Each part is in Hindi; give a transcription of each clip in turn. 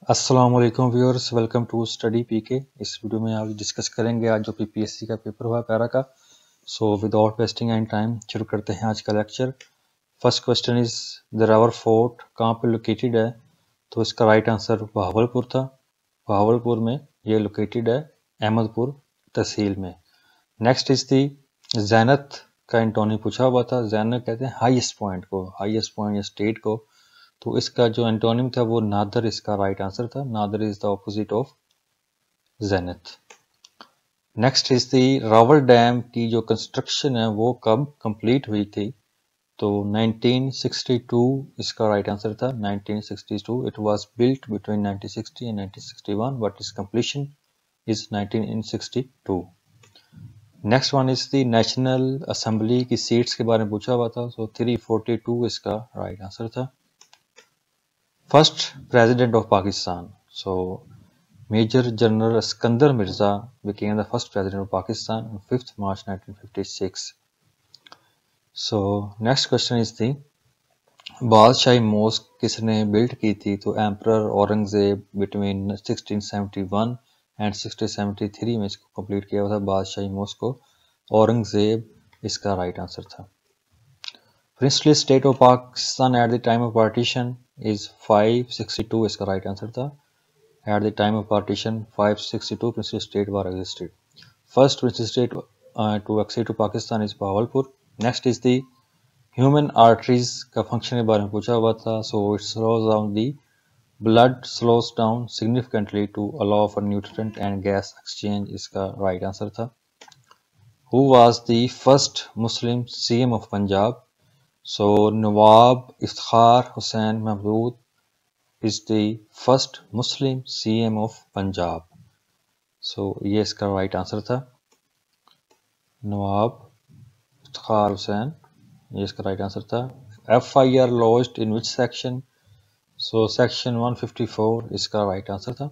अस्सलाम वालेकुम व्यूअर्स, वेलकम टू स्टडी पीके। इस वीडियो में आज डिस्कस करेंगे आज जो पीपीएससी का पेपर हुआ पैरा का। So without wasting any time शुरू करते हैं आज का लेक्चर। फर्स्ट क्वेश्चन इज दरावर फोर्ट कहाँ पे लोकेटेड है? तो इसका राइट आंसर बहावलपुर था। बहावलपुर में ये लोकेटेड है, अहमदपुर तहसील में। नेक्स्ट इज दी जैनत का एंटोनी पूछा हुआ था। जैनत कहते हैं हाईएस्ट पॉइंट को, हाईएस्ट पॉइंट या स्टेट को। तो इसका जो एंटोनिम था वो नादर इसका राइट आंसर था। Nadir is the opposite of zenith. Next is the Rawal dam की जो कंस्ट्रक्शन है वो कब कंप्लीट हुई थी? तो 1962 इसका राइट आंसर था। 1962 it was built between 1960 and 1961 but it's completion is 1962। Next one is the national assembly की सीट्स के बारे में पूछा हुआ था। सो 342 इसका राइट आंसर था। First President of Pakistan. So Major General Iskandar Mirza became the first President of Pakistan on 5th March 1956. So next question is the Badshahi mosque किसने बिल्ड की थी? तो एम्परर औरंगजेब बिटवीन 1671 एंड 1673 में इसको कंप्लीट किया हुआ था बादशाही मॉस्क को। औरंगजेब इसका राइट आंसर था। Princely state of Pakistan at the time of partition is 562 इसका राइट आंसर था। At the time of partition 562 princely state were existed. First princely state to accede to Pakistan is Bahawalpur. Next is the human arteries का फंक्शन के बारे में पूछा हुआ था। So it slows down the blood, slows down significantly to allow for nutrient and gas exchange इसका राइट आंसर था। Who was the first Muslim CM of Punjab? So Nawab Iftikhar Hussain Mahmood is the first Muslim CM of Punjab. So ये इसका राइट आंसर था। नवाब इफ्तिखार हुसैन, ये इसका राइट आंसर था। FIR lodged in which section? So section 154 इसका राइट आंसर था।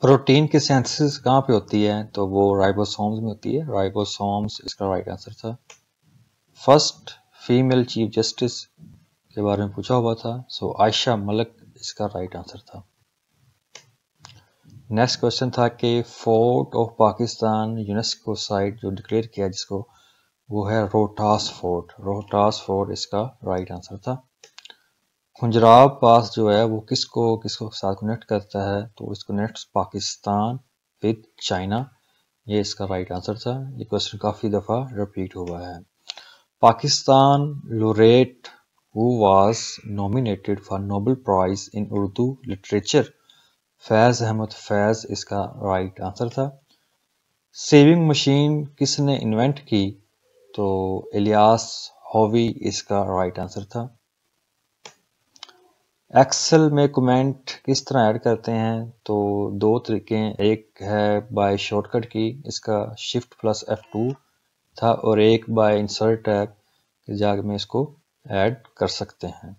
प्रोटीन की सिंथेसिस कहाँ पे होती है? तो वो राइबोसोम्स में होती है। राइबोसोम्स इसका राइट आंसर था। फर्स्ट फीमेल चीफ जस्टिस के बारे में पूछा हुआ था। सो आयशा मलिक इसका राइट आंसर था। नेक्स्ट क्वेश्चन था कि fort of Pakistan UNESCO site जो डिक्लेयर किया जिसको, वो है रोहतास फोर्ट। रोहतास फोर्ट इसका राइट आंसर था। खुंजराब पास जो है वो किसको किसको साथ कनेक्ट करता है? तो इसको कनेक्ट पाकिस्तान विद चाइना, ये इसका राइट आंसर था। ये क्वेश्चन काफी दफा रिपीट हुआ है। Pakistan laureate who was nominated for Nobel Prize in Urdu Literature? Faiz Ahmad Faiz इसका राइट आंसर था। सेविंग मशीन किसने इन्वेंट की? तो इलियास हॉवी इसका राइट आंसर था। एक्सेल में कमेंट किस तरह ऐड करते हैं? तो दो तरीके हैं, एक है बाय शॉर्टकट की, इसका शिफ्ट प्लस F2 था, और एक बाय इंसर्ट टैब की जगह में इसको ऐड कर सकते हैं।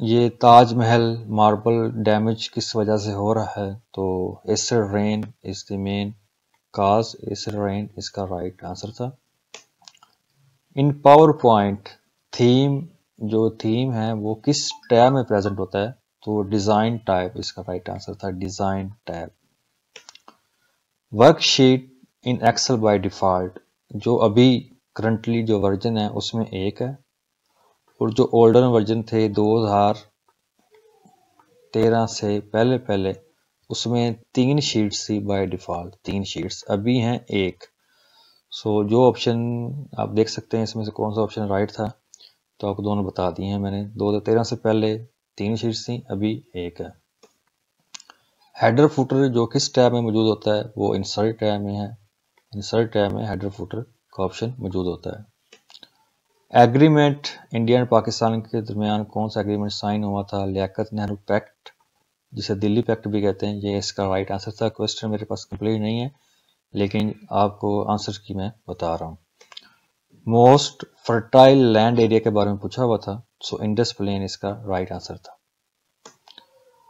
ये ताजमहल मार्बल डैमेज किस वजह से हो रहा है? तो acid rain is the main cause. Acid rain इसका राइट आंसर था। इन पावर पॉइंट थीम, जो थीम है वो किस टैब में प्रेजेंट होता है? तो डिजाइन टैब इसका राइट आंसर था। Design tab. Worksheet in Excel by default, जो अभी करंटली जो वर्जन है उसमें एक है, और जो ओल्डर वर्जन थे 2013 से पहले उसमें 3 शीट्स थी बाय डिफॉल्ट। 3 शीट्स, अभी हैं एक। सो जो ऑप्शन आप देख सकते हैं इसमें से कौन सा ऑप्शन राइट था, तो आपको दोनों बता दिए हैं मैंने। 2013 से पहले 3 शीट्स थी, अभी एक है। हेडर फुटर जो किस टैब में मौजूद होता है? वो इंसर्ट टैब में है। इंसर्ट टैब में हेडर फुटर का ऑप्शन मौजूद होता है। एग्रीमेंट इंडिया और पाकिस्तान के दरमियान कौन सा एग्रीमेंट साइन हुआ था? लियाकत नेहरू पैक्ट, जिसे दिल्ली पैक्ट भी कहते हैं, ये इसका राइट आंसर था। क्वेश्चन मेरे पास कंप्लीट नहीं है, लेकिन आपको आंसर की मैं बता रहा हूँ। मोस्ट फर्टाइल लैंड एरिया के बारे में पूछा हुआ था। सो इंडस प्लेन इसका राइट आंसर था।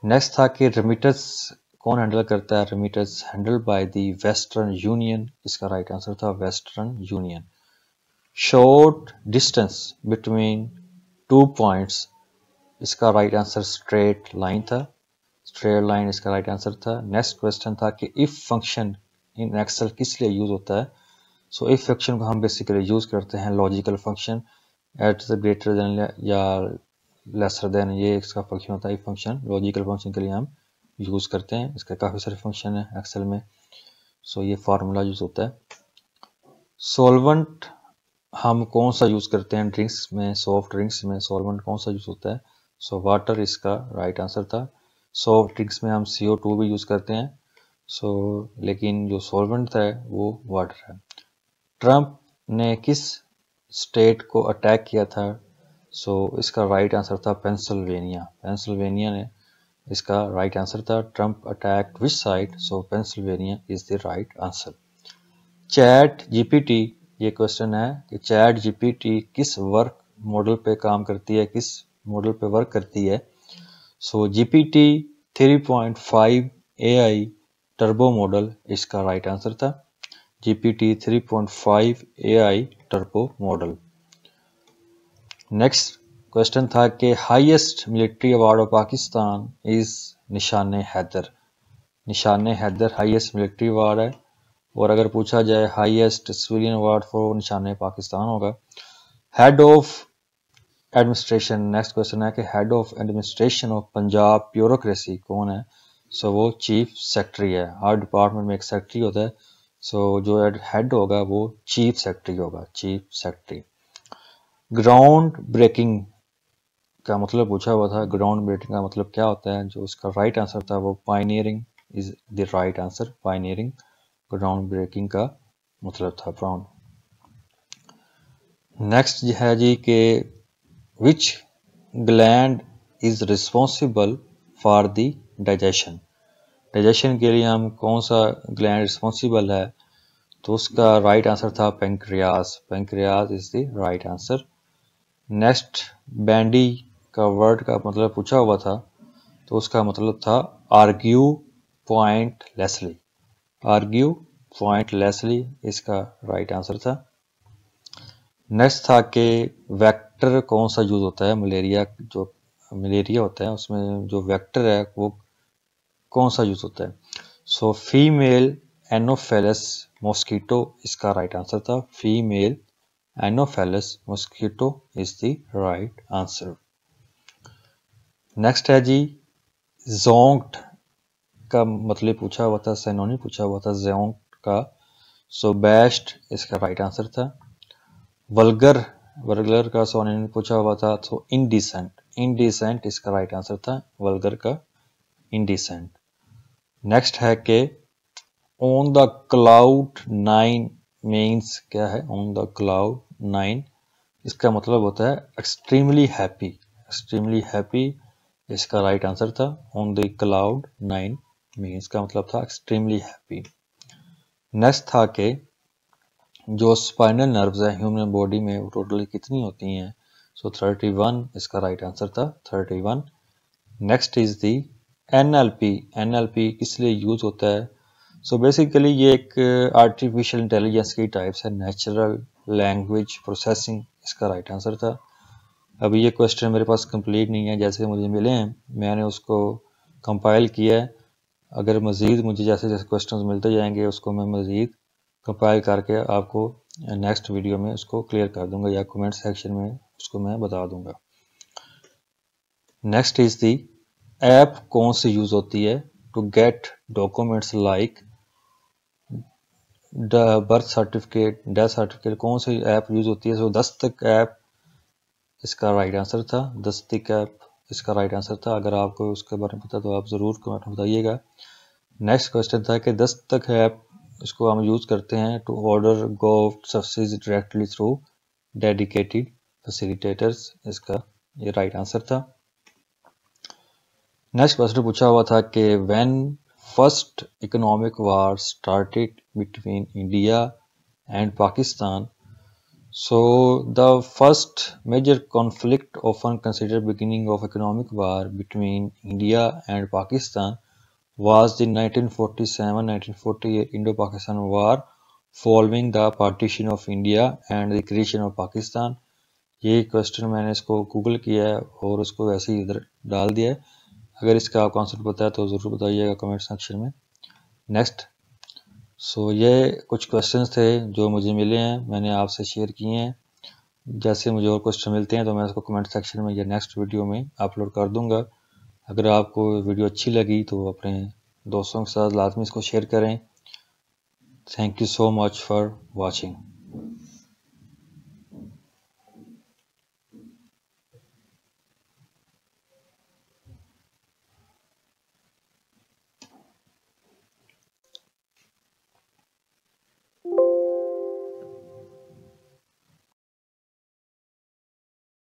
नेक्स्ट था कि रेमिटेंस कौन हैंडल करता है? Remittance handle by the western union, इसका राइट आंसर था western union. Short distance between 2 points इसका राइट आंसर स्ट्रेट लाइन था, स्ट्रेट लाइन इसका राइट आंसर था। नेक्स्ट क्वेश्चन था कि इफ फंक्शन इन एक्सेल किस लिए यूज होता है। सो इफ फंक्शन को हम बेसिकली यूज करते हैं logical function at the greater than या लेसर देन, ये इसका फंक्शन होता है। इफ फंक्शन लॉजिकल फंक्शन के लिए हम यूज करते हैं, इसके काफी सारे फंक्शन है एक्सेल में। सो ये फार्मूला यूज होता है। सॉल्वेंट हम कौन सा यूज करते हैं ड्रिंक्स में, सॉफ्ट ड्रिंक्स में सॉल्वेंट कौन सा यूज होता है। सो वाटर इसका राइट आंसर था। सॉफ्ट ड्रिंक्स में हम CO2 भी यूज करते हैं। सो लेकिन जो सॉल्वेंट है वो वाटर है। ट्रंप ने किस स्टेट को अटैक किया था। सो इसका राइट आंसर था पेंसिल्वेनिया। पेंसिल्वेनिया ने इसका राइट आंसर था। Trump attack which side, so Pennsylvania is the right answer. Chat GPT, ये क्वेश्चन है कि चैट जीपीटी किस वर्क मॉडल पे काम करती है, किस मॉडल पे वर्क करती है। सो जीपीटी 3.5 AI टर्बो मॉडल इसका राइट आंसर था। GPT 3.5 AI turbo model. Next question था कि highest military award of Pakistan is निशान हैदर। निशान हैदर हाईएस्ट मिलिट्री अवार्ड है। और अगर पूछा जाए हाईएस्ट सिविलियन अवार्ड फॉर निशान पाकिस्तान होगा। Head of administration, next question है कि head of administration of Punjab bureaucracy कौन है। सो वो चीफ सेक्रेटरी है। हर डिपार्टमेंट में एक सेक्रेटरी होता है। सो जो हेड होगा वो चीफ सेक्रेटरी होगा, चीफ सेक्रेटरी। ग्राउंड ब्रेकिंग का मतलब पूछा हुआ था। ग्राउंड ब्रेकिंग का मतलब क्या होता है, जो उसका राइट आंसर था वो pioneering is the right answer. Pioneering ground breaking का मतलब था ग्राउंड। नेक्स्ट है जी के which gland is responsible for the digestion. Digestion के लिए हम कौन सा ग्लैंड रिस्पॉन्सिबल है, तो उसका राइट आंसर था pancreas. Pancreas is the right answer. Next bandy का वर्ड का मतलब पूछा हुआ था, तो उसका मतलब था आर्ग्यू पॉइंटलेसली। आर्ग्यू पॉइंटलेसली इसका राइट आंसर था। नेक्स्ट था कि वेक्टर कौन सा यूज होता है मलेरिया, जो मलेरिया होता है उसमें जो वेक्टर है वो कौन सा यूज होता है। सो फीमेल एनोफेलस मॉस्किटो इसका राइट आंसर था। Female anopheles mosquito is the right answer. Next है जी जोंक्ट का मतलब पूछा हुआ था, सिनोनिम पूछा हुआ था जोंक्ट का। सो बेस्ट इसका राइट आंसर था। वल्गर, वल्गर का सिनोनिम पूछा हुआ था, तो इनडिसेंट। इनडिसेंट इसका राइट आंसर था, वल्गर का इनडिसेंट। नेक्स्ट है कि ऑन द क्लाउड 9 मीन्स क्या है। ऑन द क्लाउड 9 इसका मतलब होता है एक्सट्रीमली हैप्पी। एक्सट्रीमली हैप्पी इसका राइट आंसर था। ऑन द क्लाउड 9 मीन्स का मतलब था एक्सट्रीमली हैप्पी। नेक्स्ट था कि जो स्पाइनल नर्व्स है ह्यूमन बॉडी में वो टोटली कितनी होती हैं। सो 31 इसका राइट आंसर था, 31। Next is the NLP। NLP किस लिए यूज होता है। सो बेसिकली ये एक आर्टिफिशियल इंटेलिजेंस की टाइप्स है, नेचुरल लैंग्वेज प्रोसेसिंग इसका राइट आंसर था। अभी ये क्वेश्चन मेरे पास कंप्लीट नहीं है, जैसे मुझे मिले हैं मैंने उसको कंपाइल किया है। अगर मज़ीद मुझे जैसे जैसे क्वेश्चंस मिलते जाएंगे उसको मैं मज़ीद कंपाइल करके आपको नेक्स्ट वीडियो में उसको क्लियर कर दूंगा या कमेंट सेक्शन में उसको मैं बता दूंगा। नेक्स्ट इज दी ऐप कौन सी यूज होती है to get documents like birth certificate, death certificate, कौन सी ऐप यूज होती है। सो दस्तक ऐप इसका राइट आंसर था। दस्तक ऐप इसका राइट आंसर था। अगर आपको उसके बारे में पता तो आप ज़रूर कमेंट में बताइएगा। नेक्स्ट क्वेश्चन था कि दस्तक ऐप इसको हम यूज़ करते हैं to order government subsidies directly through dedicated facilitators, इसका ये राइट आंसर था। नेक्स्ट क्वेश्चन पूछा हुआ था कि when first economic war started between India and Pakistan. So the first major conflict often considered beginning of economic war between India and Pakistan was the 1947-1948 Indo-Pakistan War following the partition of India and the creation of Pakistan. ये क्वेश्चन मैंने इसको गूगल किया है और उसको वैसे ही इधर डाल दिया है। अगर इसका आपको आंसर पता है तो ज़रूर बताइएगा कमेंट सेक्शन में। नेक्स्ट, सो ये कुछ क्वेश्चंस थे जो मुझे मिले हैं, मैंने आपसे शेयर किए हैं। जैसे मुझे और क्वेश्चन मिलते हैं तो मैं इसको कमेंट सेक्शन में या नेक्स्ट वीडियो में अपलोड कर दूंगा। अगर आपको वीडियो अच्छी लगी तो अपने दोस्तों के साथ लाजमी इसको शेयर करें। Thank you so much for watching.